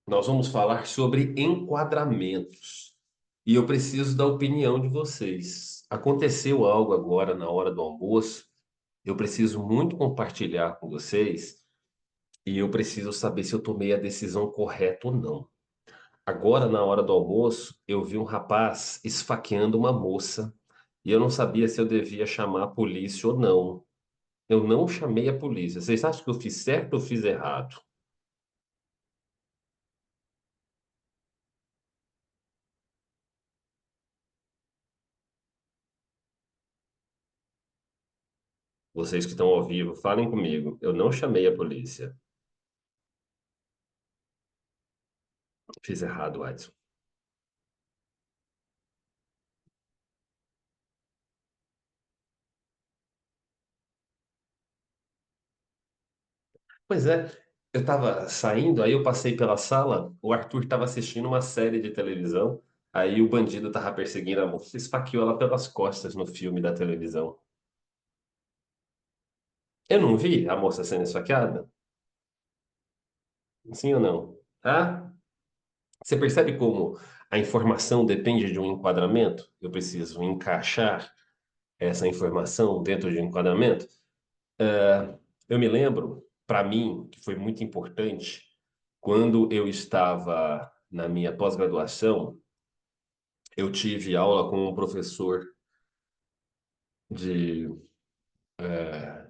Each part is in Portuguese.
Nós vamos falar sobre enquadramentos. E eu preciso da opinião de vocês. Aconteceu algo agora na hora do almoço. Eu preciso muito compartilhar com vocês e eu preciso saber se eu tomei a decisão correta ou não. Agora, na hora do almoço, eu vi um rapaz esfaqueando uma moça e eu não sabia se eu devia chamar a polícia ou não. Eu não chamei a polícia. Vocês acham que eu fiz certo ou fiz errado? Vocês que estão ao vivo, falem comigo. Eu não chamei a polícia. Fiz errado, Adson. Pois é, eu estava saindo, aí eu passei pela sala, o Arthur estava assistindo uma série de televisão, aí o bandido estava perseguindo a moça, e esfaqueou ela pelas costas no filme da televisão. Eu não vi a moça sendo esfaqueada? Sim ou não? Ah, você percebe como a informação depende de um enquadramento? Eu preciso encaixar essa informação dentro de um enquadramento? Eu me lembro, para mim, que foi muito importante, quando eu estava na minha pós-graduação, eu tive aula com um professor de,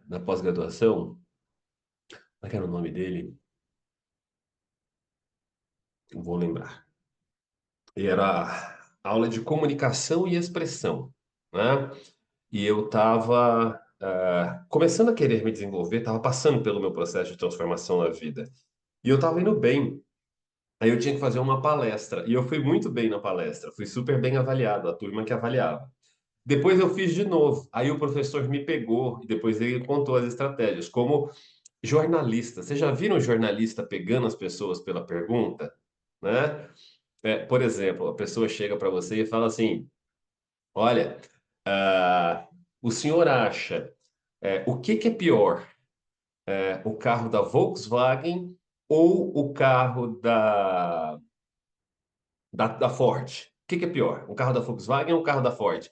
na pós-graduação, como é que era o nome dele? Não vou lembrar. E era aula de comunicação e expressão, né? E eu estava começando a querer me desenvolver, estava passando pelo meu processo de transformação na vida. E eu estava indo bem. Aí eu tinha que fazer uma palestra. E eu fui muito bem na palestra, fui super bem avaliado, a turma que avaliava. Depois eu fiz de novo. Aí o professor me pegou e depois ele contou as estratégias. Como jornalista, vocês já viram jornalista pegando as pessoas pela pergunta? Né? Por exemplo, a pessoa chega para você e fala assim: Olha, o senhor acha o que que é pior? O carro da Volkswagen ou o carro da Ford? O que que é pior? O carro da Volkswagen ou o carro da Ford?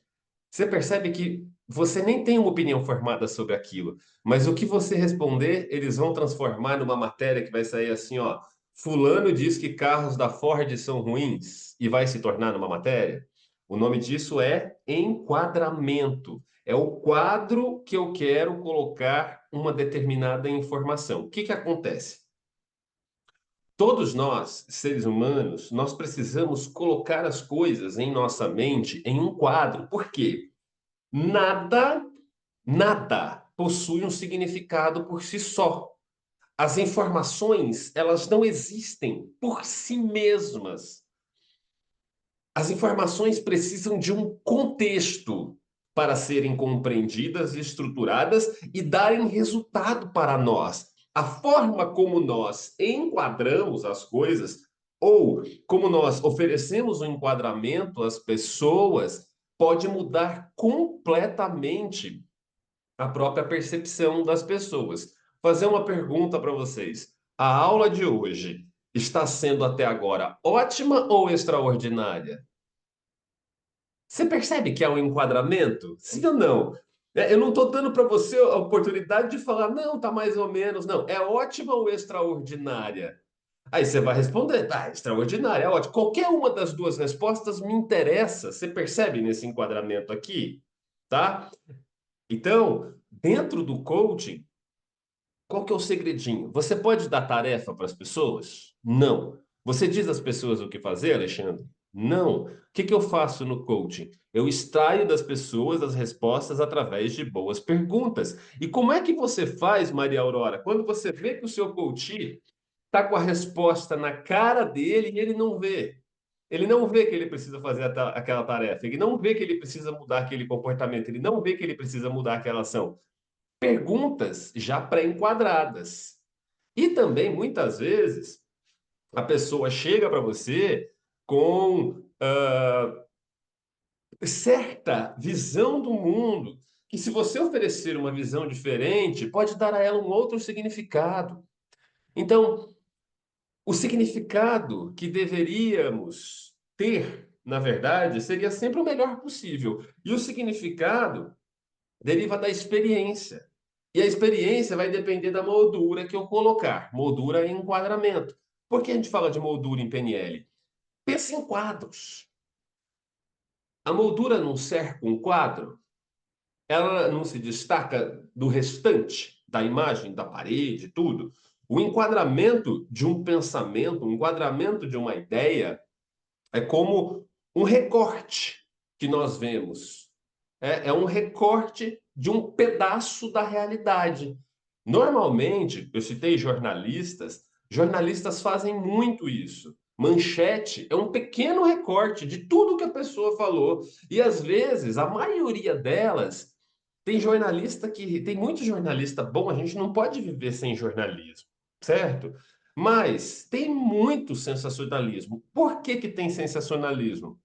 Você percebe que você nem tem uma opinião formada sobre aquilo, mas o que você responder, eles vão transformar numa matéria que vai sair assim, ó. Fulano diz que carros da Ford são ruins e vai se tornar numa matéria. O nome disso é enquadramento. É o quadro que eu quero colocar uma determinada informação. O que que acontece? Todos nós, seres humanos, nós precisamos colocar as coisas em nossa mente em um quadro. Por quê? Nada, nada possui um significado por si só. As informações, elas não existem por si mesmas. As informações precisam de um contexto para serem compreendidas e estruturadas e darem resultado para nós. A forma como nós enquadramos as coisas ou como nós oferecemos um enquadramento às pessoas pode mudar completamente a própria percepção das pessoas. Fazer uma pergunta para vocês. A aula de hoje está sendo até agora ótima ou extraordinária? Você percebe que é um enquadramento? Sim ou não? Eu não estou dando para você a oportunidade de falar, não, tá mais ou menos. Não, é ótima ou extraordinária? Aí você vai responder, extraordinária, é ótimo. Qualquer uma das duas respostas me interessa. Você percebe nesse enquadramento aqui? Tá? Então, dentro do coaching, qual que é o segredinho? Você pode dar tarefa para as pessoas? Não. Você diz às pessoas o que fazer, Alexandre? Não. O que que eu faço no coaching? Eu extraio das pessoas as respostas através de boas perguntas. E como é que você faz, Maria Aurora, quando você vê que o seu coach está com a resposta na cara dele e ele não vê? Ele não vê que ele precisa fazer aquela tarefa, ele não vê que ele precisa mudar aquele comportamento, ele não vê que ele precisa mudar aquela ação. Perguntas já pré-enquadradas. E também, muitas vezes, a pessoa chega para você com certa visão do mundo, que se você oferecer uma visão diferente, pode dar a ela um outro significado. Então, O significado que deveríamos ter, na verdade, seria sempre o melhor possível. E o significado deriva da experiência. E a experiência vai depender da moldura que eu colocar. Moldura e enquadramento. Por que a gente fala de moldura em PNL? Pensa em quadros. A moldura num cerca, um quadro, ela não se destaca do restante da imagem, da parede, tudo. O enquadramento de um pensamento, o enquadramento de uma ideia, é como um recorte que nós vemos. É um recorte de um pedaço da realidade. Normalmente, eu citei jornalistas, jornalistas fazem muito isso. Manchete é um pequeno recorte de tudo que a pessoa falou. E às vezes, a maioria delas, tem muito jornalista bom, a gente não pode viver sem jornalismo, certo? Mas tem muito sensacionalismo. Por que que tem sensacionalismo?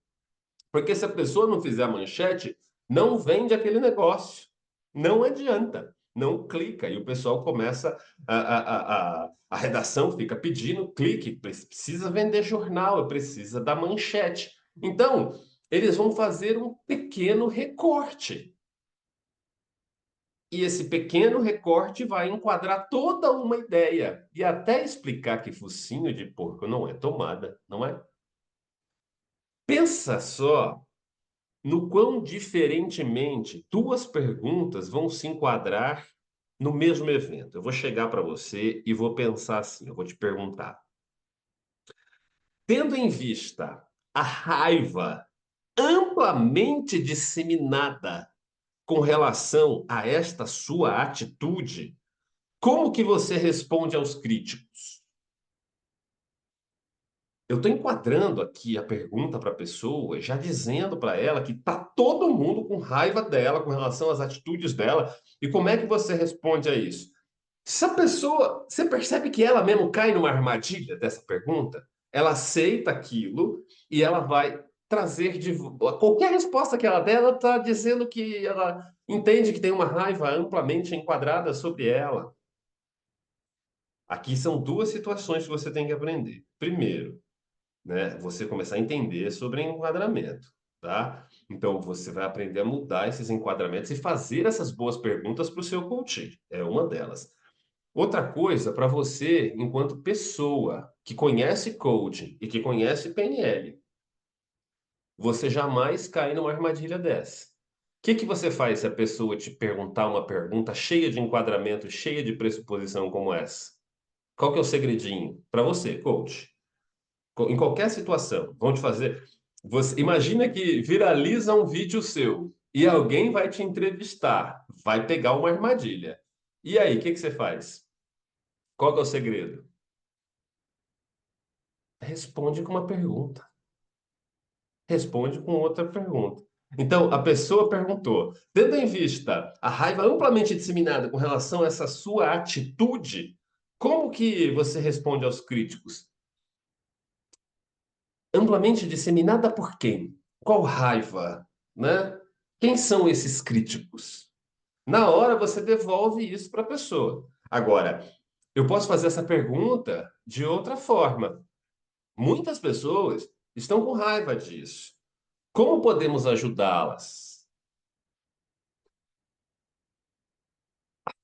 Porque se a pessoa não fizer a manchete, não vende aquele negócio. Não adianta. Não clica. E o pessoal começa, a redação fica pedindo clique, precisa vender jornal, precisa da manchete. Então, eles vão fazer um pequeno recorte. E esse pequeno recorte vai enquadrar toda uma ideia e até explicar que focinho de porco não é tomada, não é? Pensa só no quão diferentemente duas perguntas vão se enquadrar no mesmo evento. Eu vou chegar para você e vou pensar assim, eu vou te perguntar. Tendo em vista a raiva amplamente disseminada com relação a esta sua atitude, como que você responde aos críticos? Eu estou enquadrando aqui a pergunta para a pessoa, já dizendo para ela que tá todo mundo com raiva dela com relação às atitudes dela. E como é que você responde a isso? Se a pessoa, você percebe que ela mesmo cai numa armadilha dessa pergunta, ela aceita aquilo e ela vai trazer de qualquer resposta que ela der, ela está dizendo que ela entende que tem uma raiva amplamente enquadrada sobre ela. Aqui são duas situações que você tem que aprender. Primeiro, né, você começar a entender sobre enquadramento, tá? Então você vai aprender a mudar esses enquadramentos e fazer essas boas perguntas para o seu coach. É uma delas. Outra coisa, para você, enquanto pessoa que conhece coaching e que conhece PNL, você jamais cai numa armadilha dessa. O que que você faz se a pessoa te perguntar uma pergunta cheia de enquadramento, cheia de pressuposição como essa? Qual que é o segredinho para você, coach? Em qualquer situação, vão te fazer. Você imagina que viraliza um vídeo seu e alguém vai te entrevistar, vai pegar uma armadilha. E aí, o que que você faz? Qual que é o segredo? Responde com uma pergunta. Responde com outra pergunta. Então, a pessoa perguntou, tendo em vista a raiva amplamente disseminada com relação a essa sua atitude, como que você responde aos críticos? Amplamente disseminada por quem? Qual raiva, né? Quem são esses críticos? Na hora você devolve isso para a pessoa. Agora, eu posso fazer essa pergunta de outra forma. Muitas pessoas estão com raiva disso. Como podemos ajudá-las?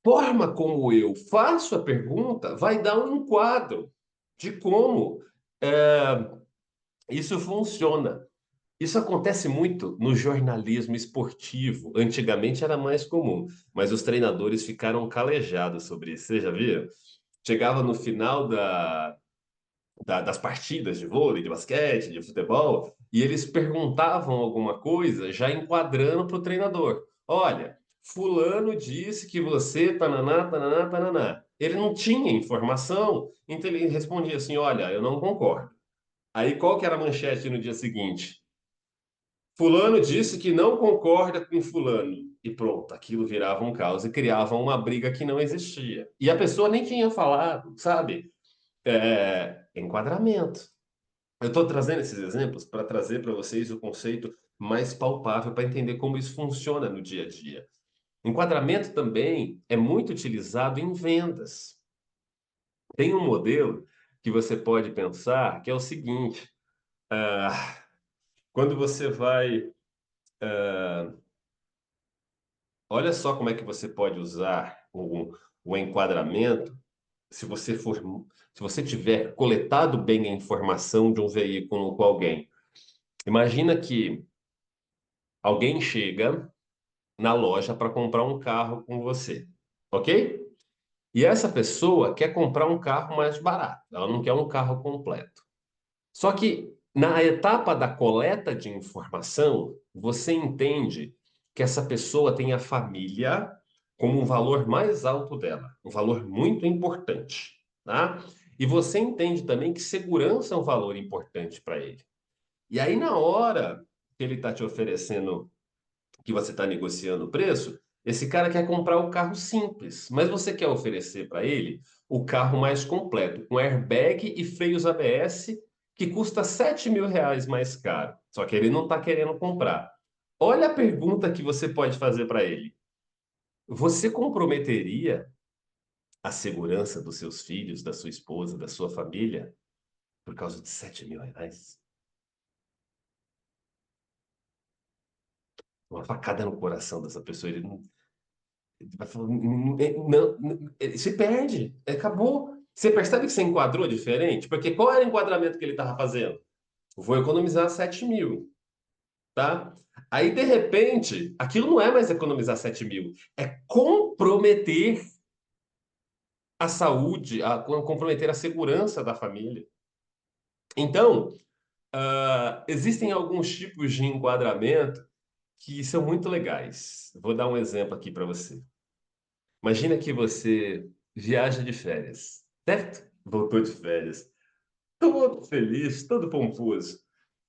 Forma como eu faço a pergunta vai dar um enquadro de como isso funciona. Isso acontece muito no jornalismo esportivo. Antigamente era mais comum, mas os treinadores ficaram calejados sobre isso. Você já viu? Chegava no final das partidas de vôlei, de basquete, de futebol, e eles perguntavam alguma coisa, já enquadrando para o treinador. Olha, fulano disse que você, tananá, tananá, tananá. Ele não tinha informação, então ele respondia assim, olha, eu não concordo. Aí qual que era a manchete no dia seguinte? Fulano disse que não concorda com fulano. E pronto, aquilo virava um caos e criava uma briga que não existia. E a pessoa nem tinha falado, sabe? Enquadramento. Eu estou trazendo esses exemplos para trazer para vocês o conceito mais palpável para entender como isso funciona no dia a dia. Enquadramento também é muito utilizado em vendas. Tem um modelo. que você pode pensar, que é o seguinte: quando você vai, olha só como é que você pode usar o enquadramento se você for, se você tiver coletado bem a informação de um veículo com alguém. Imagina que alguém chega na loja para comprar um carro com você, ok? E essa pessoa quer comprar um carro mais barato, ela não quer um carro completo. Só que na etapa da coleta de informação, você entende que essa pessoa tem a família como um valor mais alto dela, um valor muito importante, tá? E você entende também que segurança é um valor importante para ele. E aí, na hora que ele está te oferecendo, que você está negociando o preço, esse cara quer comprar o carro simples, mas você quer oferecer para ele o carro mais completo, com airbag e freios ABS, que custa R$ 7.000 mais caro. Só que ele não está querendo comprar. Olha a pergunta que você pode fazer para ele. Você comprometeria a segurança dos seus filhos, da sua esposa, da sua família, por causa de R$ 7.000? Uma facada no coração dessa pessoa. Ele não, vai falar, ele se perde, acabou. Você percebe que você enquadrou diferente? Porque qual era o enquadramento que ele estava fazendo? Vou economizar 7.000, tá? Aí, de repente, aquilo não é mais economizar 7.000, é comprometer a saúde, comprometer a segurança da família. Então, existem alguns tipos de enquadramento que são muito legais. Vou dar um exemplo aqui para você. Imagina que você viaja de férias, certo? Voltou de férias, todo feliz, todo pomposo.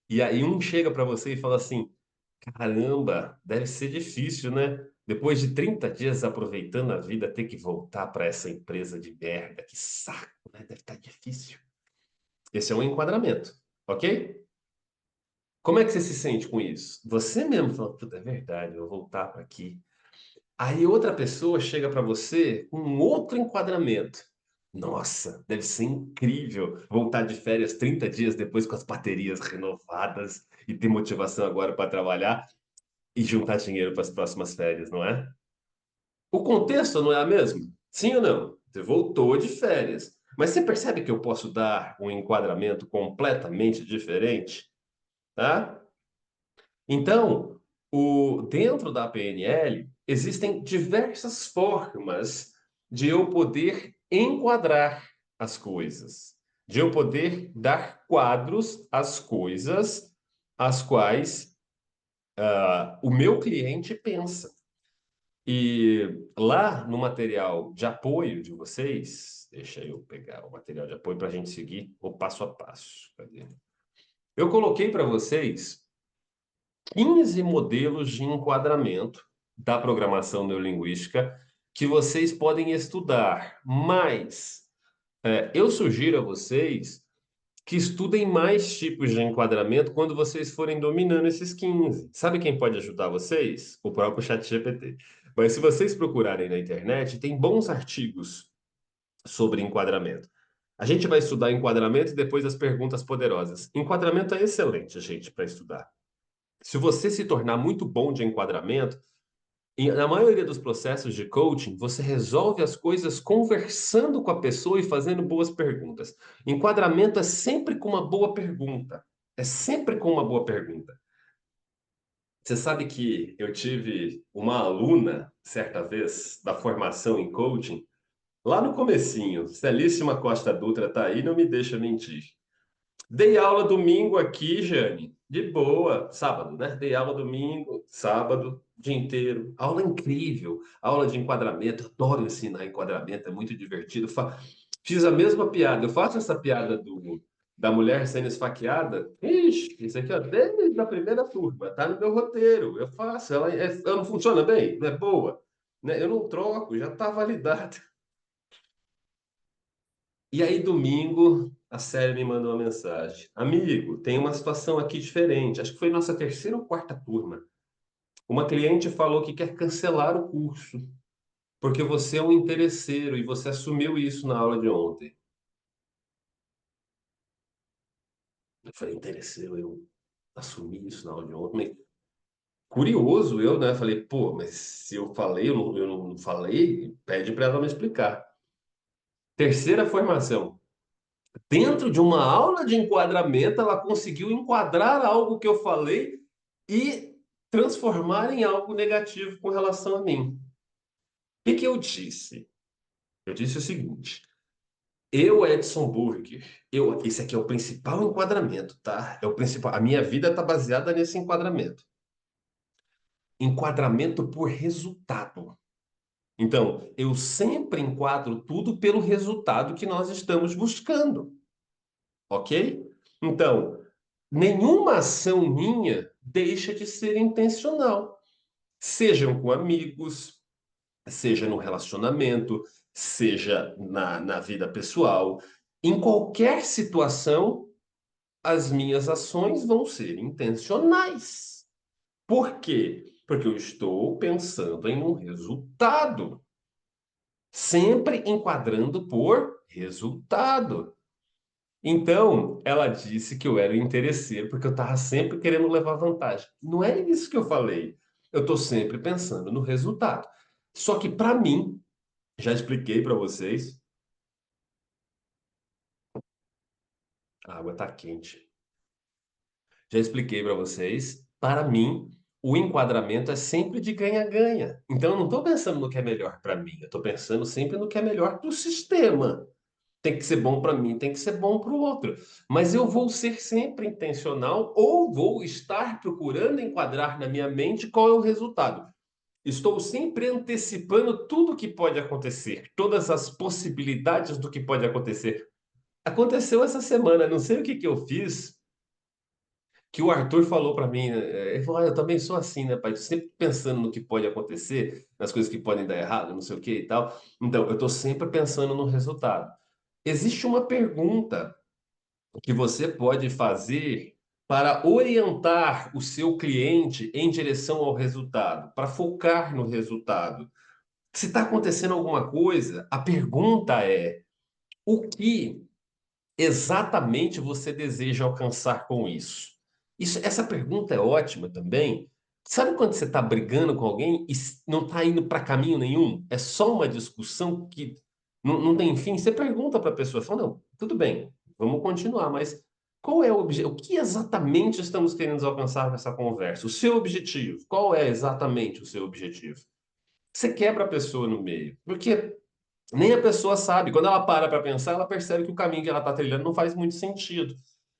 E aí um chega para você e fala assim: caramba, deve ser difícil, né? Depois de 30 dias aproveitando a vida, ter que voltar para essa empresa de merda. Que saco, né? Deve estar difícil. Esse é um enquadramento, ok? Como é que você se sente com isso? Você mesmo fala: puta, é verdade, eu vou voltar para aqui. Aí outra pessoa chega para você com um outro enquadramento. Nossa, deve ser incrível voltar de férias 30 dias depois com as baterias renovadas e ter motivação agora para trabalhar e juntar dinheiro para as próximas férias, não é? O contexto não é a mesma? Sim ou não? Você voltou de férias, mas você percebe que eu posso dar um enquadramento completamente diferente, tá? Então, dentro da PNL, existem diversas formas de eu poder enquadrar as coisas, de eu poder dar quadros às coisas às quais o meu cliente pensa. E lá no material de apoio de vocês, deixa eu pegar o material de apoio para a gente seguir o passo a passo. Cadê? Eu coloquei para vocês 15 modelos de enquadramento da programação neurolinguística que vocês podem estudar, mas eu sugiro a vocês que estudem mais tipos de enquadramento quando vocês forem dominando esses 15. Sabe quem pode ajudar vocês? O próprio ChatGPT. Mas se vocês procurarem na internet, tem bons artigos sobre enquadramento. A gente vai estudar enquadramento e depois as perguntas poderosas. Enquadramento é excelente, gente, para estudar. Se você se tornar muito bom de enquadramento, na maioria dos processos de coaching, você resolve as coisas conversando com a pessoa e fazendo boas perguntas. Enquadramento é sempre com uma boa pergunta. É sempre com uma boa pergunta. Você sabe que eu tive uma aluna, certa vez, da formação em coaching, lá no comecinho. Celíssima Costa Dutra está aí, não me deixa mentir. Dei aula domingo aqui, Jane, de boa, sábado, né? Dei aula domingo, sábado, dia inteiro. Aula incrível, aula de enquadramento. Adoro ensinar enquadramento, é muito divertido. Fiz a mesma piada, eu faço essa piada da mulher sendo esfaqueada. Ixi, isso aqui, ó, desde a primeira turma, tá no meu roteiro. Eu faço, ela não funciona bem, não é boa, né? Eu não troco, já tá validado. E aí, domingo, a Série me mandou uma mensagem. Amigo, tem uma situação aqui diferente. Acho que foi nossa terceira ou quarta turma. Uma cliente falou que quer cancelar o curso, porque você é um interesseiro e você assumiu isso na aula de ontem. Eu falei, interessei eu assumir isso na aula de ontem. Mas curioso eu, né? Falei, pô, mas se eu falei, eu não falei, pede para ela me explicar. Terceira formação. Dentro de uma aula de enquadramento, ela conseguiu enquadrar algo que eu falei e transformar em algo negativo com relação a mim. O que que eu disse? Eu disse o seguinte: eu, Edson Burger, esse aqui é o principal enquadramento, tá? É o principal. A minha vida está baseada nesse enquadramento. Enquadramento por resultado. Então, eu sempre enquadro tudo pelo resultado que nós estamos buscando, ok? Então, nenhuma ação minha deixa de ser intencional. Sejam com amigos, seja no relacionamento, seja na vida pessoal. Em qualquer situação, as minhas ações vão ser intencionais. Por quê? Porque eu estou pensando em um resultado, sempre enquadrando por resultado. Então, ela disse que eu era interesseiro porque eu estava sempre querendo levar vantagem. Não é isso que eu falei. Eu estou sempre pensando no resultado. Só que, para mim, já expliquei para vocês, a água está quente. Já expliquei para vocês, para mim, o enquadramento é sempre de ganha-ganha. Então, eu não estou pensando no que é melhor para mim, eu estou pensando sempre no que é melhor para o sistema. Tem que ser bom para mim, tem que ser bom para o outro. Mas eu vou ser sempre intencional ou vou estar procurando enquadrar na minha mente qual é o resultado. Estou sempre antecipando tudo o que pode acontecer, todas as possibilidades do que pode acontecer. Aconteceu essa semana, não sei o que que eu fiz, que o Arthur falou para mim, né? Ele falou, eu também sou assim, né, pai? Tô sempre pensando no que pode acontecer, nas coisas que podem dar errado, não sei o que e tal. Então, eu estou sempre pensando no resultado. Existe uma pergunta que você pode fazer para orientar o seu cliente em direção ao resultado, para focar no resultado. Se está acontecendo alguma coisa, a pergunta é: o que exatamente você deseja alcançar com isso? Essa pergunta é ótima também. Sabe quando você está brigando com alguém e não está indo para caminho nenhum? É só uma discussão que não tem fim. Você pergunta para a pessoa, fala, não, tudo bem, vamos continuar, mas qual é o objetivo? O que exatamente estamos querendo alcançar com essa conversa? O seu objetivo? Qual é exatamente o seu objetivo? Você quebra a pessoa no meio, porque nem a pessoa sabe. Quando ela para pensar, ela percebe que o caminho que ela está trilhando não faz muito sentido.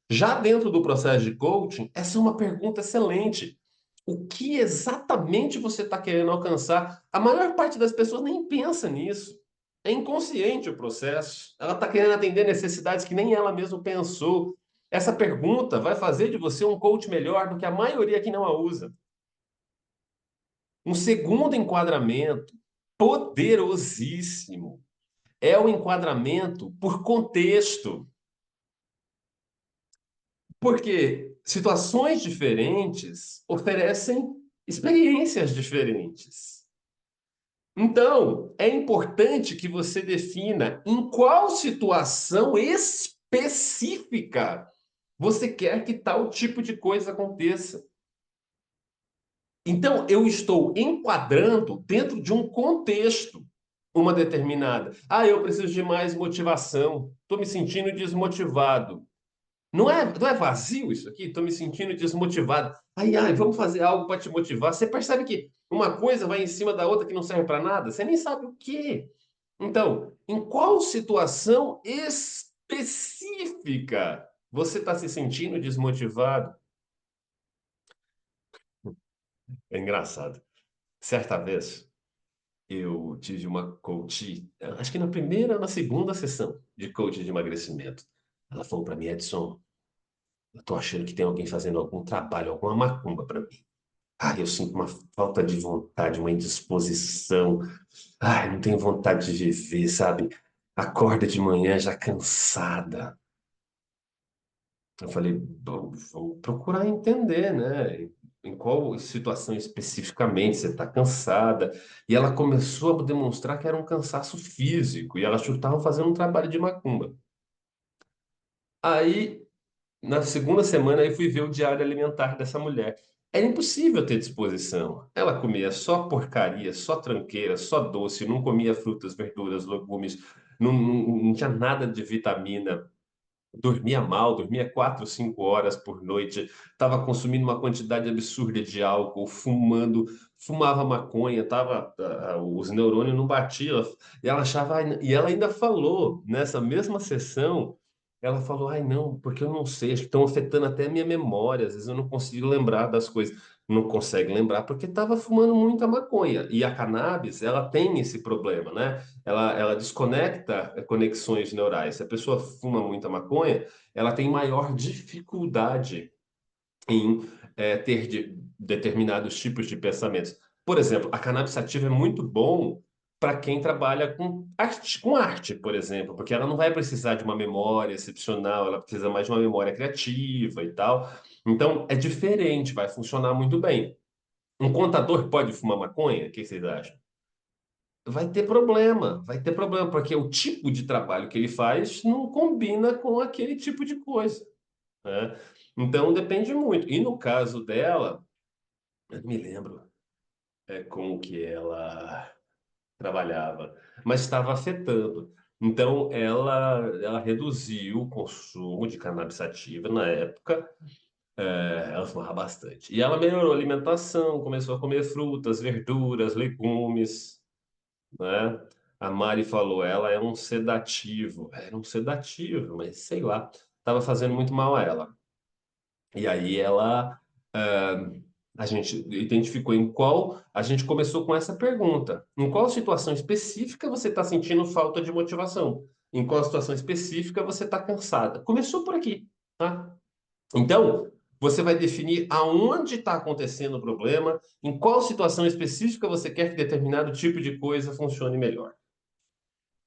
Já dentro do processo de coaching, essa é uma pergunta excelente. O que exatamente você está querendo alcançar? A maior parte das pessoas nem pensa nisso. É inconsciente o processo. Ela está querendo atender necessidades que nem ela mesma pensou. Essa pergunta vai fazer de você um coach melhor do que a maioria que não a usa. Um segundo enquadramento poderosíssimo é o enquadramento por contexto. Porque situações diferentes oferecem experiências diferentes. Então, é importante que você defina em qual situação específica você quer que tal tipo de coisa aconteça. Então, eu estou enquadrando dentro de um contexto uma determinada. Ah, eu preciso de mais motivação. Estou me sentindo desmotivado. Não é vazio isso aqui? Estou me sentindo desmotivado. Ai, ai, vamos fazer algo para te motivar. Você percebe que uma coisa vai em cima da outra que não serve para nada? Você nem sabe o quê. Então, em qual situação específica você está se sentindo desmotivado? É engraçado. Certa vez, eu tive uma coach, acho que na primeira ou na segunda sessão de coach de emagrecimento. Ela falou para mim, Edson, eu tô achando que tem alguém fazendo algum trabalho, alguma macumba para mim. Ai, eu sinto uma falta de vontade, uma indisposição. Ai, não tenho vontade de viver, sabe? Acorda de manhã já cansada. Eu falei, bom, vamos procurar entender, né? Em qual situação especificamente você está cansada. E ela começou a demonstrar que era um cansaço físico. E ela achou que estavam fazendo um trabalho de macumba. Aí Na segunda semana eu fui ver o diário alimentar dessa mulher. Era impossível ter disposição. Ela comia só porcaria, só tranqueira, só doce, não comia frutas, verduras, legumes, não tinha nada de vitamina. Dormia mal, dormia 4, 5 horas por noite, estava consumindo uma quantidade absurda de álcool, fumando, fumava maconha, os neurônios não batiam, e ela achava, e ela ainda falou nessa mesma sessão, ela falou, ai não, porque eu não sei, acho que estão afetando até a minha memória, às vezes eu não consigo lembrar das coisas. Não consegue lembrar porque estava fumando muita maconha. E a cannabis, ela tem esse problema, né? Ela desconecta conexões neurais. Se a pessoa fuma muita maconha, ela tem maior dificuldade em ter determinados tipos de pensamentos. Por exemplo, a cannabis sativa é muito bom para quem trabalha com arte, por exemplo, porque ela não vai precisar de uma memória excepcional, ela precisa mais de uma memória criativa e tal. Então, é diferente, vai funcionar muito bem. Um contador pode fumar maconha? O que vocês acham? Vai ter problema, porque o tipo de trabalho que ele faz não combina com aquele tipo de coisa, né? Então depende muito. E no caso dela, eu não me lembro com o que ela trabalhava, mas estava afetando. Então ela reduziu o consumo de cannabis sativa na época, ela fumava bastante. E ela melhorou a alimentação, começou a comer frutas, verduras, legumes, né? A Mari falou, ela é um sedativo. Era um sedativo, mas sei lá, estava fazendo muito mal a ela. E aí ah, a gente identificou em qual, a gente começou com essa pergunta: em qual situação específica você está sentindo falta de motivação? Em qual situação específica você está cansada? Começou por aqui, tá? Então, você vai definir aonde está acontecendo o problema, em qual situação específica você quer que determinado tipo de coisa funcione melhor.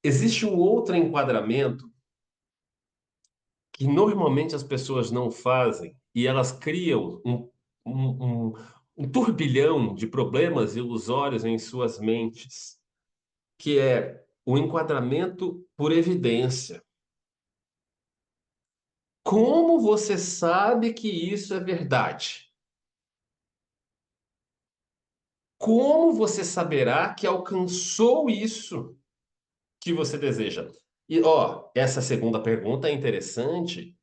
Existe um outro enquadramento que normalmente as pessoas não fazem e elas criam um, um, um turbilhão de problemas ilusórios em suas mentes, que é o enquadramento por evidência. Como você sabe que isso é verdade? Como você saberá que alcançou isso que você deseja? E, ó, essa segunda pergunta é interessante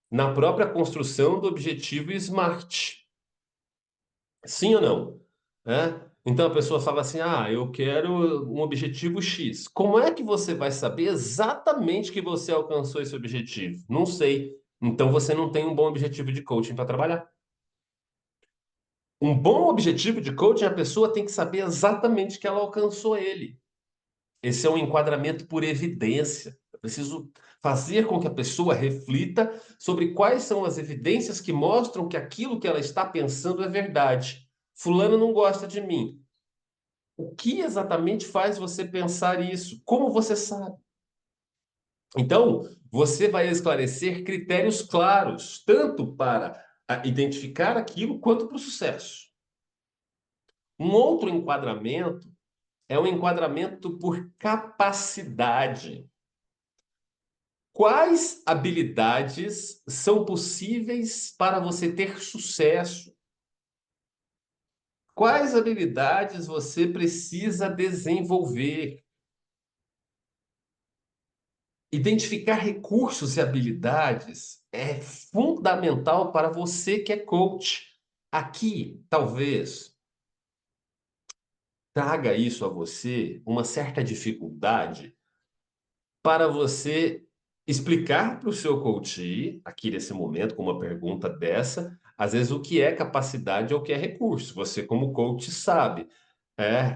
na própria construção do objetivo SMART. Sim ou não? Então a pessoa fala assim: ah, eu quero um objetivo X. Como é que você vai saber exatamente que você alcançou esse objetivo? Não sei. Então você não tem um bom objetivo de coaching para trabalhar. Um bom objetivo de coaching, a pessoa tem que saber exatamente que ela alcançou ele. Esse é um enquadramento por evidência. Eu preciso fazer com que a pessoa reflita sobre quais são as evidências que mostram que aquilo que ela está pensando é verdade. Fulano não gosta de mim. O que exatamente faz você pensar isso? Como você sabe? Então, você vai esclarecer critérios claros, tanto para identificar aquilo quanto para o sucesso. Um outro enquadramento é um enquadramento por capacidade. Quais habilidades são possíveis para você ter sucesso? Quais habilidades você precisa desenvolver? Identificar recursos e habilidades é fundamental para você que é coach. Aqui, talvez, traga isso a você uma certa dificuldade para você explicar para o seu coach, aqui nesse momento, com uma pergunta dessa, às vezes o que é capacidade ou o que é recurso. Você, como coach, sabe.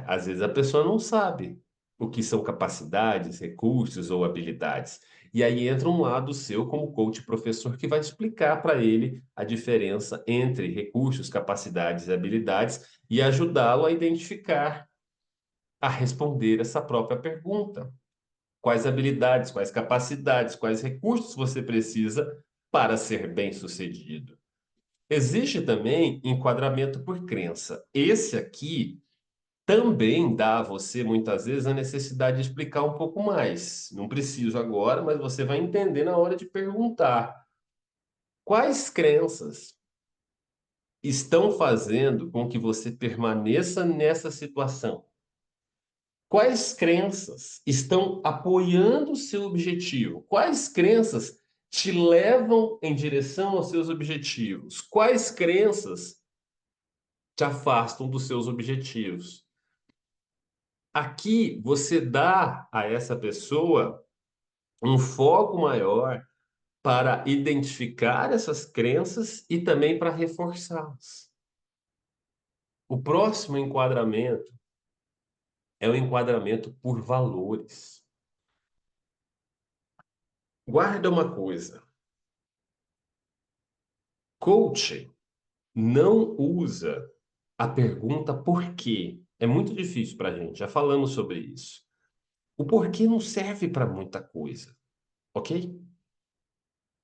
Às vezes a pessoa não sabe o que são capacidades, recursos ou habilidades. E aí entra um lado seu como coach professor que vai explicar para ele a diferença entre recursos, capacidades e habilidades e ajudá-lo a identificar, a responder essa própria pergunta. Quais habilidades, quais capacidades, quais recursos você precisa para ser bem-sucedido? Existe também enquadramento por crença. Esse aqui também dá a você, muitas vezes, a necessidade de explicar um pouco mais. Não preciso agora, mas você vai entender na hora de perguntar. Quais crenças estão fazendo com que você permaneça nessa situação? Quais crenças estão apoiando o seu objetivo? Quais crenças te levam em direção aos seus objetivos? Quais crenças te afastam dos seus objetivos? Aqui você dá a essa pessoa um foco maior para identificar essas crenças e também para reforçá-las. O próximo enquadramento é o enquadramento por valores. Guarda uma coisa: coaching não usa a pergunta por quê. É muito difícil para a gente, já falamos sobre isso. O porquê não serve para muita coisa, ok?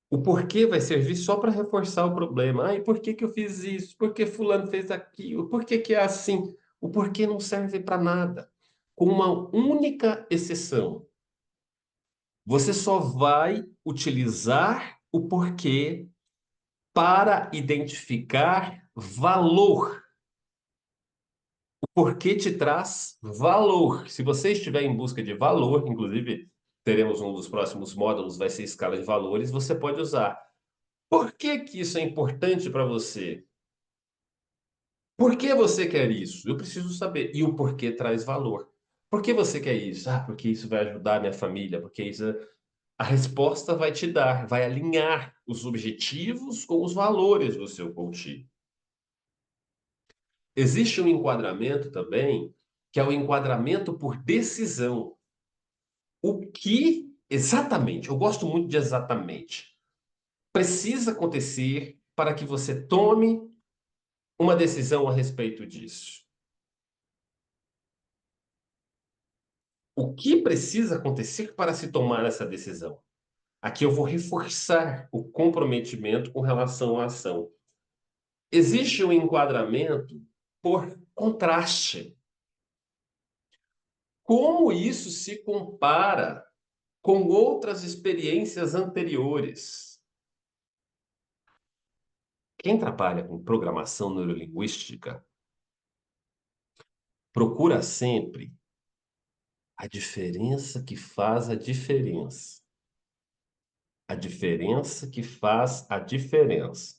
O porquê vai servir só para reforçar o problema. Ai, por que que eu fiz isso? Por que fulano fez aquilo? Por que que é assim? O porquê não serve para nada. Com uma única exceção. Você só vai utilizar o porquê para identificar valor. O porquê te traz valor. Se você estiver em busca de valor, inclusive teremos um dos próximos módulos, vai ser escala de valores, você pode usar. Por que que isso é importante para você? Por que você quer isso? Eu preciso saber. E o porquê traz valor. Por que você quer isso? Ah, porque isso vai ajudar a minha família, porque isso... A resposta vai te dar, vai alinhar os objetivos com os valores do seu coach. Existe um enquadramento também, que é o enquadramento por decisão. O que exatamente, eu gosto muito de exatamente, precisa acontecer para que você tome uma decisão a respeito disso? O que precisa acontecer para se tomar essa decisão? Aqui eu vou reforçar o comprometimento com relação à ação. Existe um enquadramento por contraste. Como isso se compara com outras experiências anteriores? Quem trabalha com programação neurolinguística procura sempre a diferença que faz a diferença. A diferença que faz a diferença.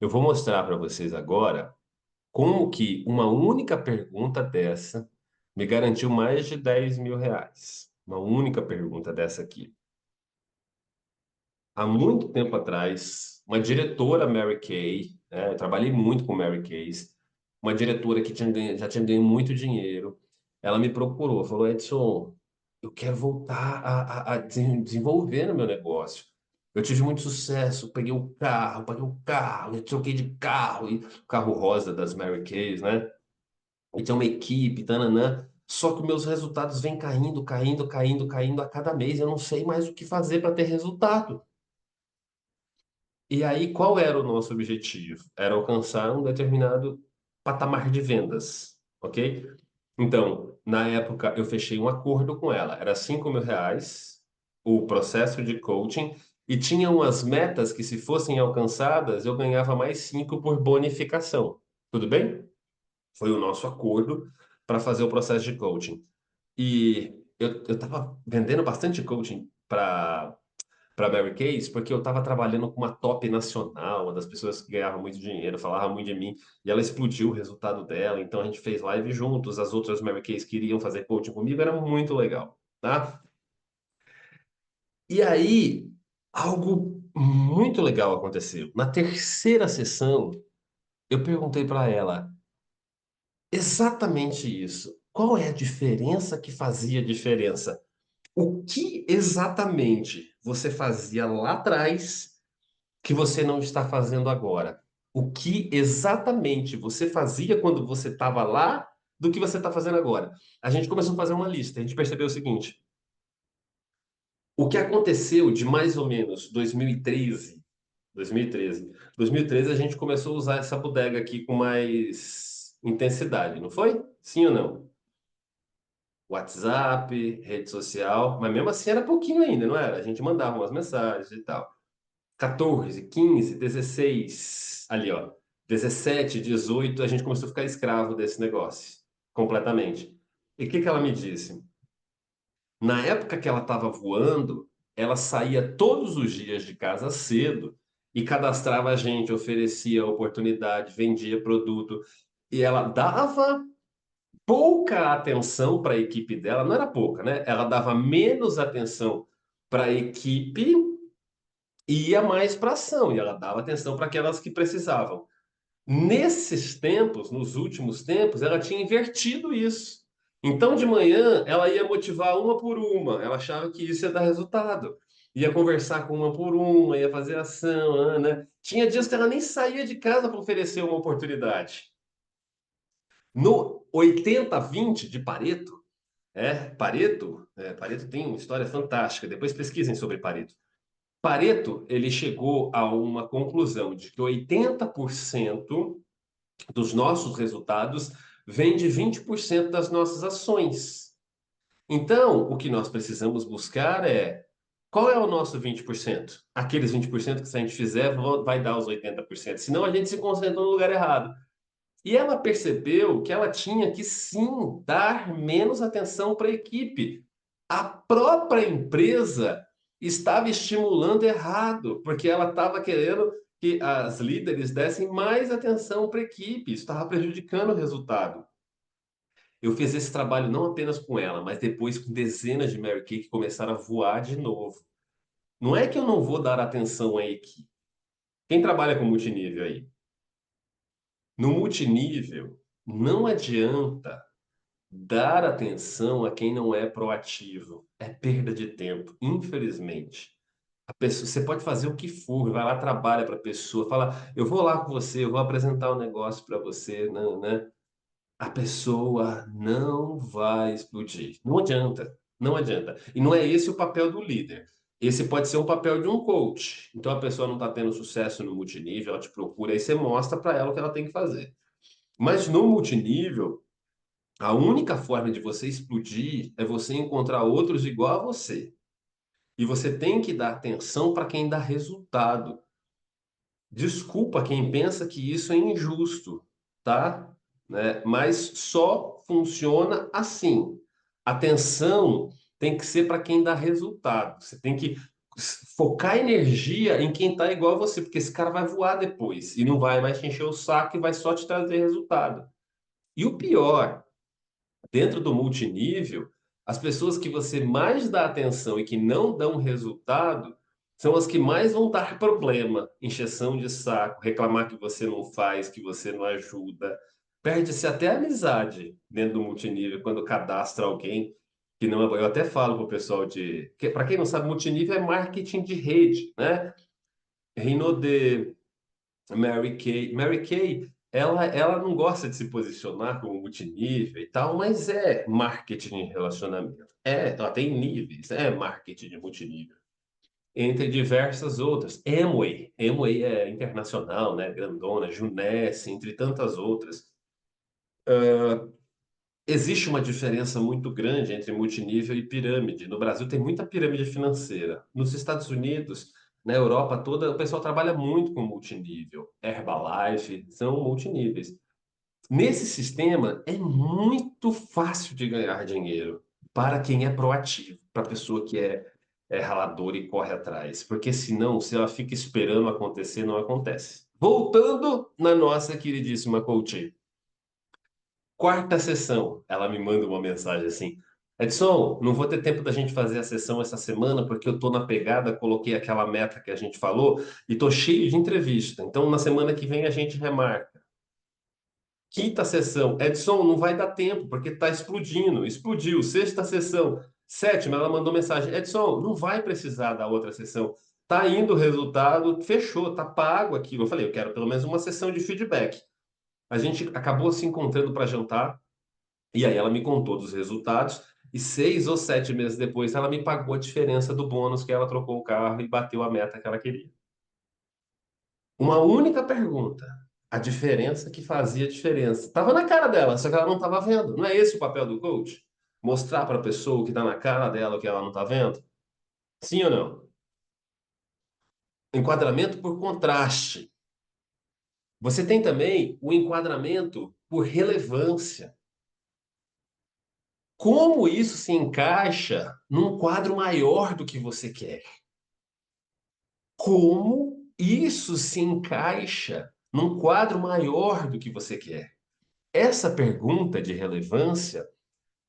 Eu vou mostrar para vocês agora como que uma única pergunta dessa me garantiu mais de R$ 10.000. Uma única pergunta dessa aqui. Há muito tempo atrás, uma diretora, Mary Kay, né, eu trabalhei muito com Mary Kay, uma diretora que já tinha ganho muito dinheiro, ela me procurou, falou, Edson, eu quero voltar a desenvolver no meu negócio. Eu tive muito sucesso, peguei o carro, paguei o carro, eu troquei de carro, e o carro rosa das Mary Kays, né? E tinha uma equipe, tananã. Só que meus resultados vêm caindo, caindo, caindo, caindo a cada mês. Eu não sei mais o que fazer para ter resultado. E aí, qual era o nosso objetivo? Era alcançar um determinado patamar de vendas, ok? Então, na época, eu fechei um acordo com ela. Era R$ 5.000 o processo de coaching e tinha umas metas que, se fossem alcançadas, eu ganhava mais 5 por bonificação. Tudo bem? Foi o nosso acordo para fazer o processo de coaching. E eu estava vendendo bastante coaching para Mary Kay, porque eu estava trabalhando com uma top nacional, uma das pessoas que ganhava muito dinheiro, falava muito de mim, e ela explodiu o resultado dela, então a gente fez live juntos, as outras Mary Kays queriam fazer coaching comigo, era muito legal, tá? E aí, algo muito legal aconteceu. Na terceira sessão, eu perguntei para ela exatamente isso. Qual é a diferença que fazia diferença? O que exatamente você fazia lá atrás que você não está fazendo agora? O que exatamente você fazia quando você estava lá do que você está fazendo agora? A gente começou a fazer uma lista. A gente percebeu o seguinte: o que aconteceu de mais ou menos 2013 a gente começou a usar essa bodega aqui com mais intensidade, não foi? Sim ou não? WhatsApp, rede social, mas mesmo assim era pouquinho ainda, não era? A gente mandava umas mensagens e tal. 14, 15, 16, ali, ó, 17, 18, a gente começou a ficar escravo desse negócio, completamente. E o que que ela me disse? Na época que ela estava voando, ela saía todos os dias de casa cedo e cadastrava a gente, oferecia oportunidade, vendia produto. E ela dava pouca atenção para a equipe dela, não era pouca, né? Ela dava menos atenção para a equipe e ia mais para ação, e ela dava atenção para aquelas que precisavam. Nesses tempos, nos últimos tempos, ela tinha invertido isso. Então, de manhã, ela ia motivar uma por uma, ela achava que isso ia dar resultado. Ia conversar com uma por uma, ia fazer ação, né? Tinha dias que ela nem saía de casa para oferecer uma oportunidade. No 80-20 de Pareto, Pareto tem uma história fantástica. Depois pesquisem sobre Pareto. Pareto, ele chegou a uma conclusão de que 80% dos nossos resultados vem de 20% das nossas ações. Então, o que nós precisamos buscar é qual é o nosso 20%? Aqueles 20% que se a gente fizer vai dar os 80%. Senão a gente se concentra no lugar errado. E ela percebeu que ela tinha que sim dar menos atenção para a equipe. A própria empresa estava estimulando errado, porque ela estava querendo que as líderes dessem mais atenção para a equipe. Isso estava prejudicando o resultado. Eu fiz esse trabalho não apenas com ela, mas depois com dezenas de Mary Kay que começaram a voar de novo. Não é que eu não vou dar atenção à equipe. Quem trabalha com multinível aí? No multinível, não adianta dar atenção a quem não é proativo. É perda de tempo, infelizmente. A pessoa, você pode fazer o que for, vai lá, trabalha para a pessoa, fala, eu vou lá com você, eu vou apresentar um negócio para você, não, né? A pessoa não vai explodir. Não adianta, não adianta. E não é esse o papel do líder. Esse pode ser um papel de um coach. Então a pessoa não está tendo sucesso no multinível, ela te procura e você mostra para ela o que ela tem que fazer. Mas no multinível, a única forma de você explodir é você encontrar outros igual a você. E você tem que dar atenção para quem dá resultado. Desculpa quem pensa que isso é injusto, tá? Né? Mas só funciona assim. Atenção tem que ser para quem dá resultado. Você tem que focar energia em quem está igual a você, porque esse cara vai voar depois e não vai mais te encher o saco e vai só te trazer resultado. E o pior, dentro do multinível, as pessoas que você mais dá atenção e que não dão resultado são as que mais vão dar problema, encheção de saco, reclamar que você não faz, que você não ajuda. Perde-se até a amizade dentro do multinível quando cadastra alguém que não é. Eu até falo para o pessoal de. Para quem não sabe, multinível é marketing de rede, né? Rinode, Mary Kay. Mary Kay, ela não gosta de se posicionar como multinível e tal, mas é marketing de relacionamento. Ela tem níveis, é marketing de multinível. Entre diversas outras. Amway é internacional, né? Grandona, Junesse, entre tantas outras. Existe uma diferença muito grande entre multinível e pirâmide. No Brasil tem muita pirâmide financeira. Nos Estados Unidos, na Europa toda, o pessoal trabalha muito com multinível. Herbalife são multiníveis. Nesse sistema é muito fácil de ganhar dinheiro para quem é proativo, para a pessoa que é raladora e corre atrás. Porque senão, se ela fica esperando acontecer, não acontece. Voltando na nossa queridíssima coach. Quarta sessão, ela me manda uma mensagem assim: Edson, não vou ter tempo da gente fazer a sessão essa semana porque eu tô na pegada, coloquei aquela meta que a gente falou e tô cheio de entrevista. Então, na semana que vem a gente remarca. Quinta sessão, Edson, não vai dar tempo porque tá explodindo. Explodiu. Sexta sessão, sétima, ela mandou mensagem: Edson, não vai precisar da outra sessão. Tá indo o resultado, fechou, tá pago aquilo. Eu falei: eu quero pelo menos uma sessão de feedback. A gente acabou se encontrando para jantar. E aí ela me contou dos resultados e 6 ou 7 meses depois ela me pagou a diferença do bônus que ela trocou o carro e bateu a meta que ela queria. Uma única pergunta. A diferença que fazia diferença. Estava na cara dela, só que ela não estava vendo. Não é esse o papel do coach? Mostrar para a pessoa o que está na cara dela, o que ela não está vendo? Sim ou não? enquadramento por contraste. Você tem também o enquadramento por relevância. Como isso se encaixa num quadro maior do que você quer? Como isso se encaixa num quadro maior do que você quer? Essa pergunta de relevância,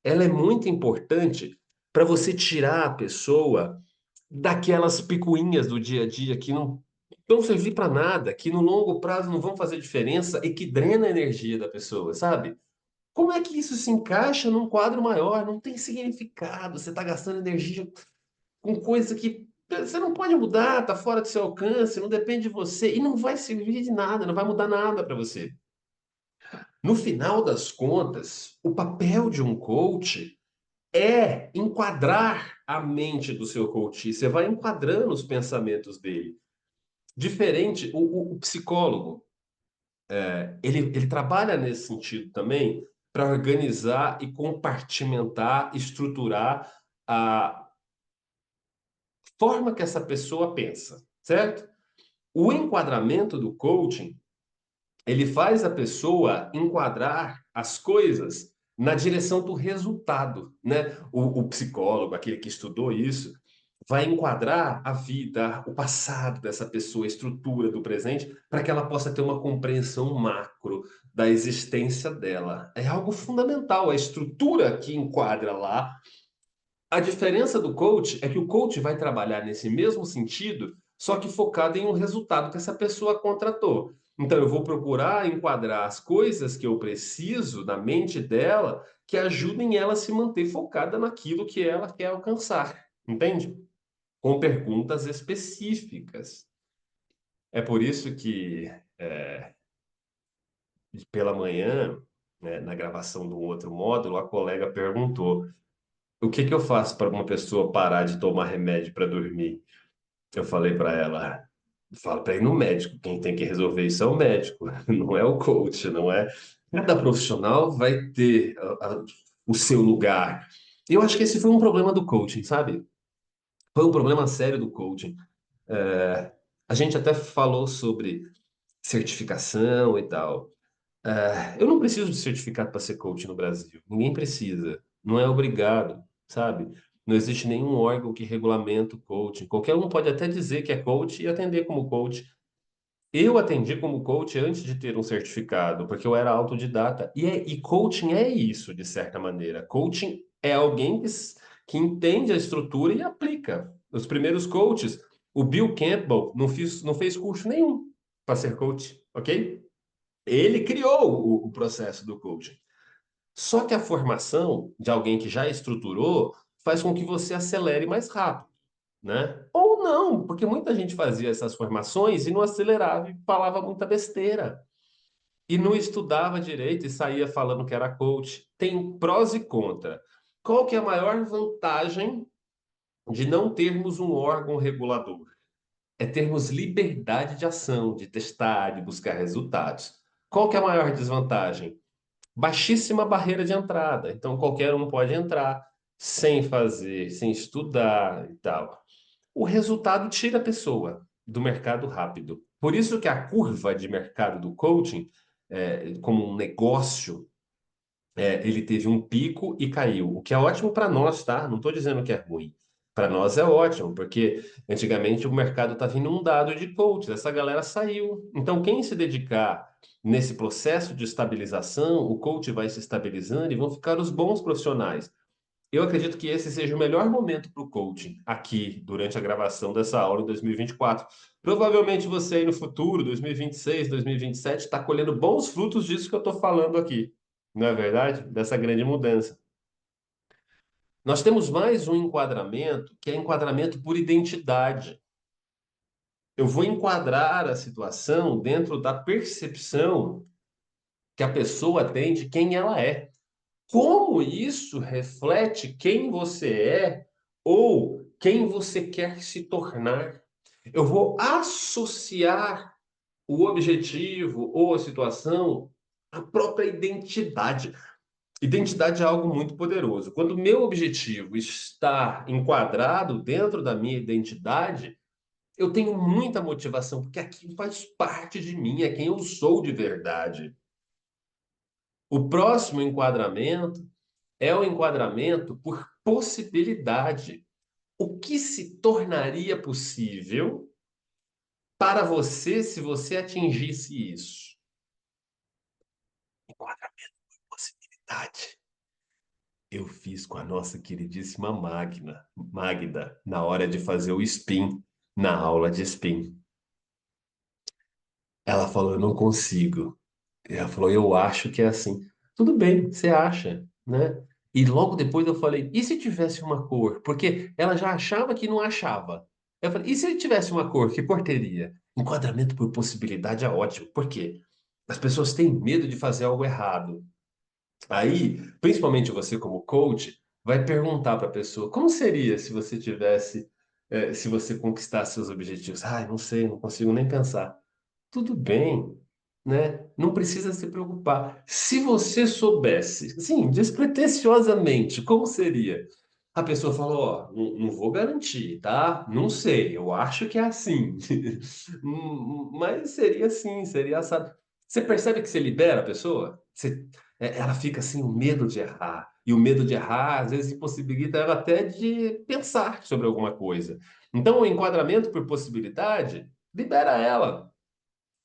ela é muito importante para você tirar a pessoa daquelas picuinhas do dia a dia que não vão servir para nada, que no longo prazo não vão fazer diferença e que drena a energia da pessoa, sabe? Como é que isso se encaixa num quadro maior? Não tem significado. Você está gastando energia com coisa que você não pode mudar, está fora do seu alcance, não depende de você e não vai servir de nada, não vai mudar nada para você. No final das contas, o papel de um coach é enquadrar a mente do seu coach. Você vai enquadrando os pensamentos dele. Diferente, o psicólogo, ele trabalha nesse sentido também para organizar e compartimentar, estruturar a forma que essa pessoa pensa, certo? O enquadramento do coaching, ele faz a pessoa enquadrar as coisas na direção do resultado, né? O psicólogo, aquele que estudou isso, vai enquadrar a vida, o passado dessa pessoa, a estrutura do presente, para que ela possa ter uma compreensão macro da existência dela. É algo fundamental, a estrutura que enquadra lá. A diferença do coach é que o coach vai trabalhar nesse mesmo sentido, só que focado em um resultado que essa pessoa contratou. Então, eu vou procurar enquadrar as coisas que eu preciso na mente dela que ajudem ela a se manter focada naquilo que ela quer alcançar. Entende? Com perguntas específicas. É por isso que, pela manhã, né, na gravação do outro módulo, a colega perguntou: o que que eu faço para uma pessoa parar de tomar remédio para dormir? Eu falei para ela, fala para ir no médico. Quem tem que resolver isso é o médico, não é o coach, não é. Cada profissional vai ter o seu lugar. E eu acho que esse foi um problema do coaching, sabe? Foi um problema sério do coaching. A gente até falou sobre certificação e tal. Eu não preciso de certificado para ser coach no Brasil. Ninguém precisa. Não é obrigado, sabe? Não existe nenhum órgão que regulamenta o coaching. Qualquer um pode até dizer que é coach e atender como coach. Eu atendi como coach antes de ter um certificado, porque eu era autodidata. E coaching é isso, de certa maneira. Coaching é alguém que entende a estrutura e aplica. Os primeiros coaches, o Bill Campbell não fez curso nenhum para ser coach, ok? Ele criou o processo do coaching. Só que a formação de alguém que já estruturou faz com que você acelere mais rápido, né? Ou não, porque muita gente fazia essas formações e não acelerava e falava muita besteira. E não estudava direito e saía falando que era coach. Tem prós e contra. Qual que é a maior vantagem de não termos um órgão regulador? É termos liberdade de ação, de testar, de buscar resultados. Qual que é a maior desvantagem? Baixíssima barreira de entrada. Então qualquer um pode entrar sem fazer, sem estudar e tal. O resultado tira a pessoa do mercado rápido. Por isso que a curva de mercado do coaching, como um negócio, ele teve um pico e caiu. O que é ótimo para nós, tá? Não estou dizendo que é ruim. Para nós é ótimo, porque antigamente o mercado estava inundado de coaches, essa galera saiu. Então, quem se dedicar nesse processo de estabilização, o coach vai se estabilizando e vão ficar os bons profissionais. Eu acredito que esse seja o melhor momento para o coaching aqui, durante a gravação dessa aula em 2024. Provavelmente você aí no futuro, 2026, 2027, está colhendo bons frutos disso que eu estou falando aqui. Não é verdade? Dessa grande mudança. Nós temos mais um enquadramento, que é enquadramento por identidade. Eu vou enquadrar a situação dentro da percepção que a pessoa tem de quem ela é. Como isso reflete quem você é ou quem você quer se tornar? Eu vou associar o objetivo ou a situação à própria identidade. Identidade é algo muito poderoso. Quando o meu objetivo está enquadrado dentro da minha identidade, eu tenho muita motivação, porque aquilo faz parte de mim, é quem eu sou de verdade. O próximo enquadramento é o enquadramento por possibilidade. O que se tornaria possível para você se você atingisse isso? Enquadramento por possibilidade. Eu fiz com a nossa queridíssima Magda, na hora de fazer o spin, na aula de spin. Ela falou, eu não consigo. Ela falou, eu acho que é assim. Tudo bem, você acha, né? E logo depois eu falei, e se tivesse uma cor? Porque ela já achava que não achava. Eu falei, e se ele tivesse uma cor, que cor teria? Enquadramento por possibilidade é ótimo. Por quê? As pessoas têm medo de fazer algo errado. Aí, principalmente você como coach, vai perguntar para a pessoa, como seria se você tivesse, se você conquistasse seus objetivos? Ai, não sei, não consigo nem pensar. Tudo bem, né? Não precisa se preocupar. Se você soubesse, sim, despretensiosamente, como seria? A pessoa falou, ó, não vou garantir, tá? Não sei, eu acho que é assim. Mas seria assim, seria assado. Você percebe que você libera a pessoa? Ela fica assim, o medo de errar. E o medo de errar, às vezes, impossibilita ela até de pensar sobre alguma coisa. Então, o enquadramento por possibilidade libera ela.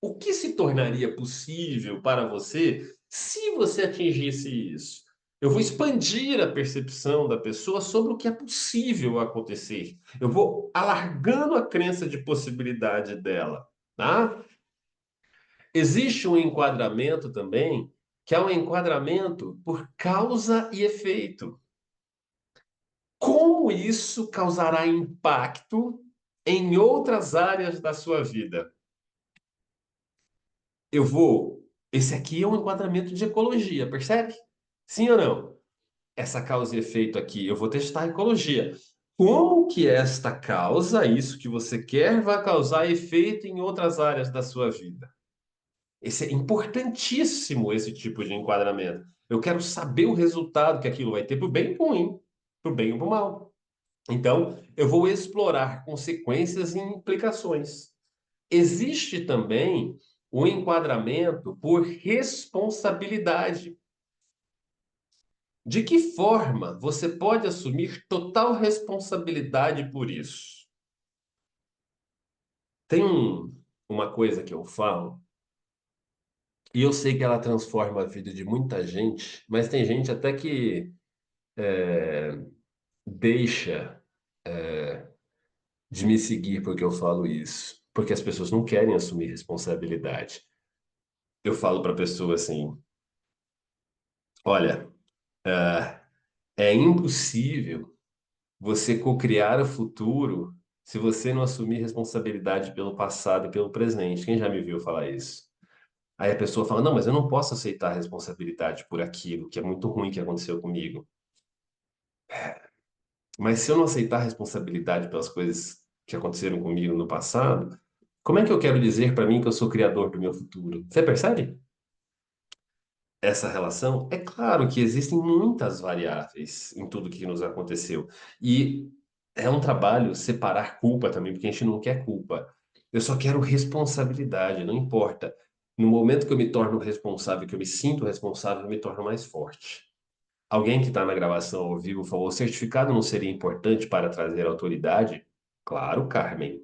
O que se tornaria possível para você se você atingisse isso? Eu vou expandir a percepção da pessoa sobre o que é possível acontecer. Eu vou alargando a crença de possibilidade dela, tá? Existe um enquadramento também, que é um enquadramento por causa e efeito. Como isso causará impacto em outras áreas da sua vida? Eu vou. Esse aqui é um enquadramento de ecologia, percebe? Sim ou não? Essa causa e efeito aqui, eu vou testar a ecologia. Como que esta causa, isso que você quer, vai causar efeito em outras áreas da sua vida? Esse é importantíssimo, esse tipo de enquadramento. Eu quero saber o resultado que aquilo vai ter para o bem e para o ruim, para o bem e para o mal. Então, eu vou explorar consequências e implicações. Existe também o enquadramento por responsabilidade. De que forma você pode assumir total responsabilidade por isso? Tem uma coisa que eu falo, e eu sei que ela transforma a vida de muita gente, mas tem gente até que deixa de me seguir porque eu falo isso, porque as pessoas não querem assumir responsabilidade. Eu falo para a pessoa assim: olha, é impossível você cocriar o futuro se você não assumir responsabilidade pelo passado e pelo presente. Quem já me viu falar isso? Aí a pessoa fala: não, mas eu não posso aceitar a responsabilidade por aquilo que é muito ruim que aconteceu comigo. Mas se eu não aceitar a responsabilidade pelas coisas que aconteceram comigo no passado, como é que eu quero dizer para mim que eu sou criador do meu futuro? Você percebe essa relação? É claro que existem muitas variáveis em tudo que nos aconteceu. E é um trabalho separar culpa também, porque a gente não quer culpa. Eu só quero responsabilidade, não importa. No momento que eu me torno responsável, que eu me sinto responsável, eu me torno mais forte. Alguém que está na gravação ao vivo falou: o certificado não seria importante para trazer autoridade? Claro, Carmen.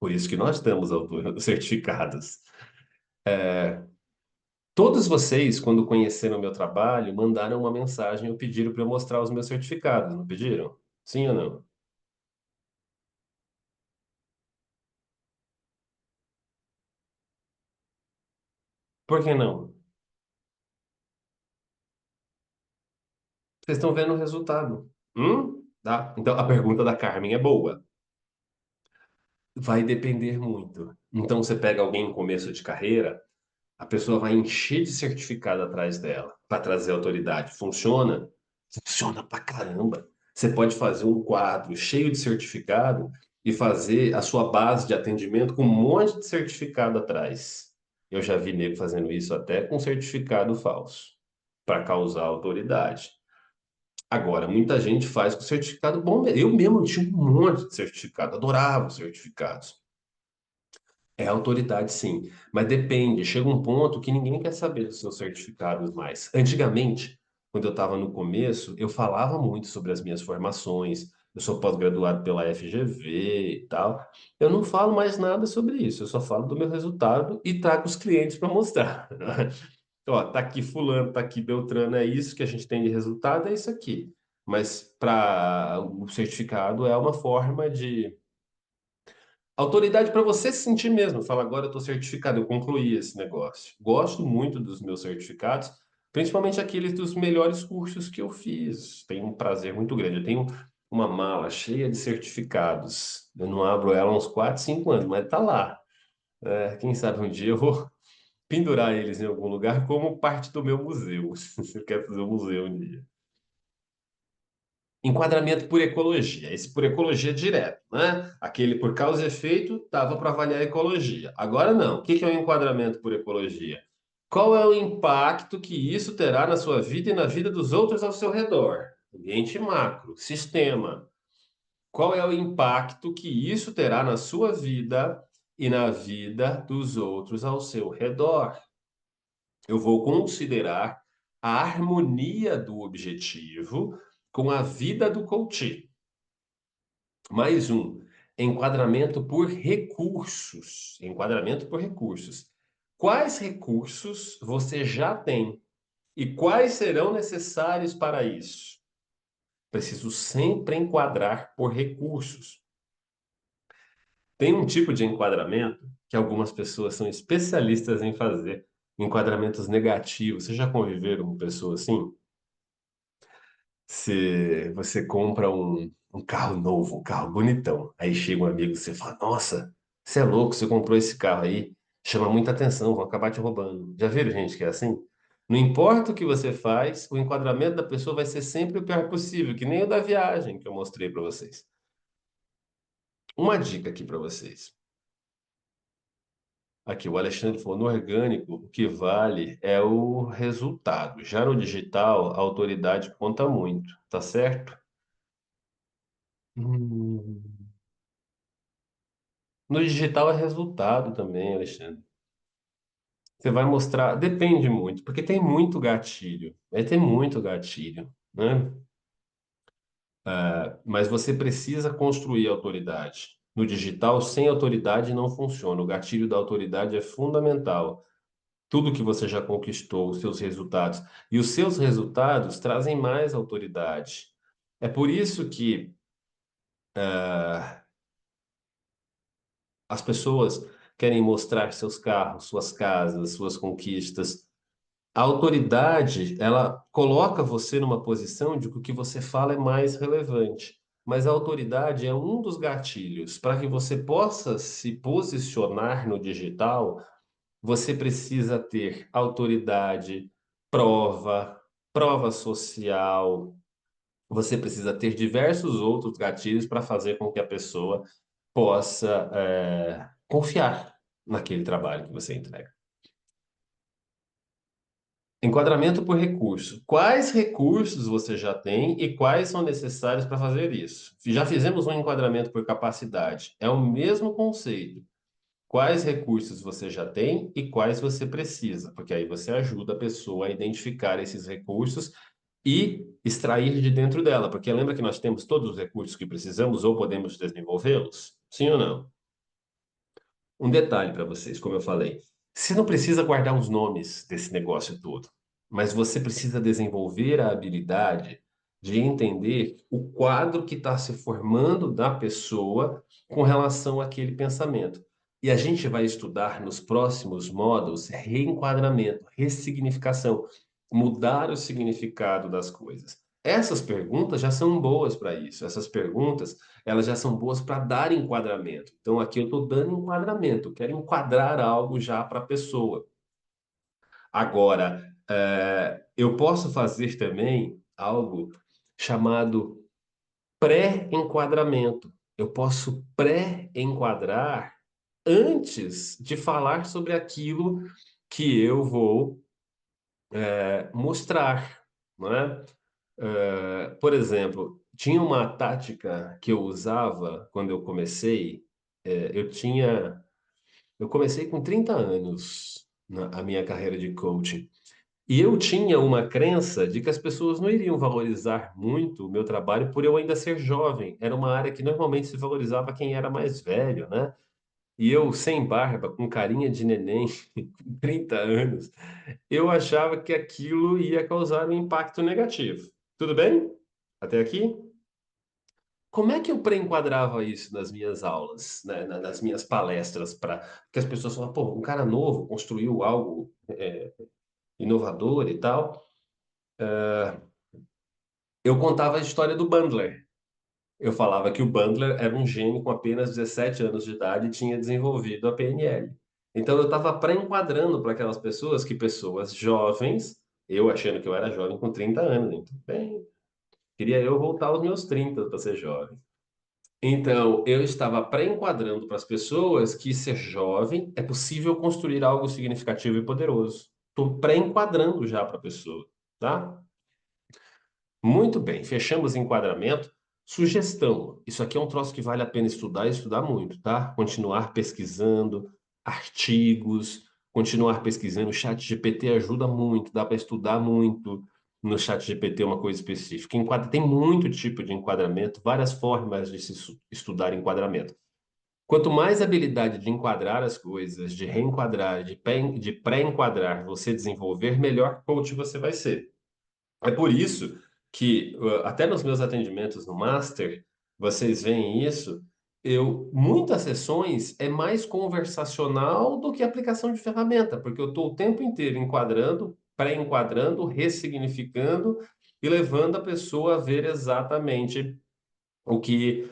Por isso que nós damos certificados. Todos vocês, quando conheceram o meu trabalho, mandaram uma mensagem ou pediram para eu mostrar os meus certificados, não pediram? Sim ou não? Por que não? Vocês estão vendo o resultado. Tá? Então, a pergunta da Carmen é boa. Vai depender muito. Então, você pega alguém em começo de carreira, a pessoa vai encher de certificado atrás dela para trazer autoridade. Funciona? Funciona pra caramba. Você pode fazer um quadro cheio de certificado e fazer a sua base de atendimento com um monte de certificado atrás. Eu já vi nego fazendo isso até com certificado falso, para causar autoridade. Agora, muita gente faz com certificado bom. Eu mesmo tinha um monte de certificado, adorava os certificados. É autoridade, sim, mas depende. Chega um ponto que ninguém quer saber dos seus certificados mais. Antigamente, quando eu estava no começo, eu falava muito sobre as minhas formações. Eu sou pós-graduado pela FGV e tal. Eu não falo mais nada sobre isso. Eu só falo do meu resultado e trago os clientes para mostrar. Ó, tá aqui fulano, tá aqui Beltrano, é isso que a gente tem de resultado, é isso aqui. Mas para o certificado é uma forma de autoridade para você se sentir mesmo. Fala, agora eu estou certificado, eu concluí esse negócio. Gosto muito dos meus certificados, principalmente aqueles dos melhores cursos que eu fiz. Tenho um prazer muito grande. Eu tenho uma mala cheia de certificados. Eu não abro ela há uns 4, 5 anos, mas tá lá. É, quem sabe um dia eu vou pendurar eles em algum lugar como parte do meu museu. Se eu quero fazer um museu um dia. Enquadramento por ecologia, esse por ecologia direto, né? Aquele por causa e efeito dava para avaliar a ecologia. Agora não. O que que é o enquadramento por ecologia? Qual é o impacto que isso terá na sua vida e na vida dos outros ao seu redor? Ambiente macro, sistema. Qual é o impacto que isso terá na sua vida e na vida dos outros ao seu redor? Eu vou considerar a harmonia do objetivo com a vida do coach. Mais um, enquadramento por recursos. Enquadramento por recursos. Quais recursos você já tem e quais serão necessários para isso? Preciso sempre enquadrar por recursos. Tem um tipo de enquadramento que algumas pessoas são especialistas em fazer, enquadramentos negativos. Você já conviveram com pessoas assim? Você compra um carro novo, um carro bonitão. Aí chega um amigo e você fala: Nossa, você é louco, você comprou esse carro aí, chama muita atenção, vão acabar te roubando. Já viram gente que é assim? Não importa o que você faz, o enquadramento da pessoa vai ser sempre o pior possível, que nem o da viagem que eu mostrei para vocês. Uma dica aqui para vocês. Aqui, o Alexandre falou: no orgânico, o que vale é o resultado. Já no digital, a autoridade conta muito, tá certo? Hum. No digital é resultado também, Alexandre. Você vai mostrar, depende muito, porque tem muito gatilho, vai ter muito gatilho, né? Mas você precisa construir autoridade. No digital, sem autoridade não funciona. O gatilho da autoridade é fundamental. Tudo que você já conquistou, os seus resultados. E os seus resultados trazem mais autoridade. É por isso que as pessoas querem mostrar seus carros, suas casas, suas conquistas. A autoridade, ela coloca você numa posição de que o que você fala é mais relevante. Mas a autoridade é um dos gatilhos. Para que você possa se posicionar no digital, você precisa ter autoridade, prova, prova social. Você precisa ter diversos outros gatilhos para fazer com que a pessoa possa, confiar naquele trabalho que você entrega. Enquadramento por recurso. Quais recursos você já tem e quais são necessários para fazer isso? Já fizemos um enquadramento por capacidade. É o mesmo conceito. Quais recursos você já tem e quais você precisa, porque aí você ajuda a pessoa a identificar esses recursos e extrair de dentro dela, porque lembra que nós temos todos os recursos que precisamos ou podemos desenvolvê-los? Sim ou não? Um detalhe para vocês, como eu falei, você não precisa guardar os nomes desse negócio todo, mas você precisa desenvolver a habilidade de entender o quadro que está se formando da pessoa com relação àquele pensamento. E a gente vai estudar nos próximos módulos reenquadramento, ressignificação, mudar o significado das coisas. Essas perguntas já são boas para isso. Essas perguntas elas já são boas para dar enquadramento. Então, aqui eu estou dando enquadramento, eu quero enquadrar algo já para a pessoa. Agora, eu posso fazer também algo chamado pré-enquadramento. Eu posso pré-enquadrar antes de falar sobre aquilo que eu vou mostrar, não é? Por exemplo, tinha uma tática que eu usava quando eu comecei. Eu tinha Eu comecei com 30 anos a minha carreira de coaching. E eu tinha uma crença de que as pessoas não iriam valorizar muito o meu trabalho por eu ainda ser jovem. Era uma área que normalmente se valorizava quem era mais velho, né? E eu, sem barba, com carinha de neném, com 30 anos, eu achava que aquilo ia causar um impacto negativo. Tudo bem? Até aqui? Como é que eu pré-enquadrava isso nas minhas aulas, né, nas minhas palestras, para que as pessoas falam, pô, um cara novo construiu algo inovador e tal. Eu contava a história do Bandler. Eu falava que o Bandler era um gênio com apenas 17 anos de idade e tinha desenvolvido a PNL. Então eu estava pré-enquadrando para aquelas pessoas que pessoas jovens, eu achando que eu era jovem com 30 anos, então, bem, queria eu voltar aos meus 30 para ser jovem. Então, eu estava pré-enquadrando para as pessoas que ser jovem é possível construir algo significativo e poderoso. Estou pré-enquadrando já para a pessoa, tá? Muito bem, fechamos o enquadramento. Sugestão: isso aqui é um troço que vale a pena estudar e estudar muito, tá? Continuar pesquisando, artigos, continuar pesquisando. O chat GPT ajuda muito, dá para estudar muito no chat GPT uma coisa específica. Tem muito tipo de enquadramento, várias formas de se estudar enquadramento. Quanto mais habilidade de enquadrar as coisas, de reenquadrar, de pré-enquadrar você desenvolver, melhor coach você vai ser. É por isso que, até nos meus atendimentos no Master, vocês veem isso, muitas sessões é mais conversacional do que aplicação de ferramenta, porque eu estou o tempo inteiro enquadrando, pré-enquadrando, ressignificando e levando a pessoa a ver exatamente o que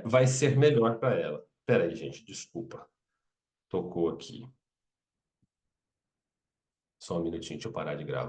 vai ser melhor para ela. Espera aí, gente, desculpa. Tocou aqui. Só um minutinho, deixa eu parar de gravar.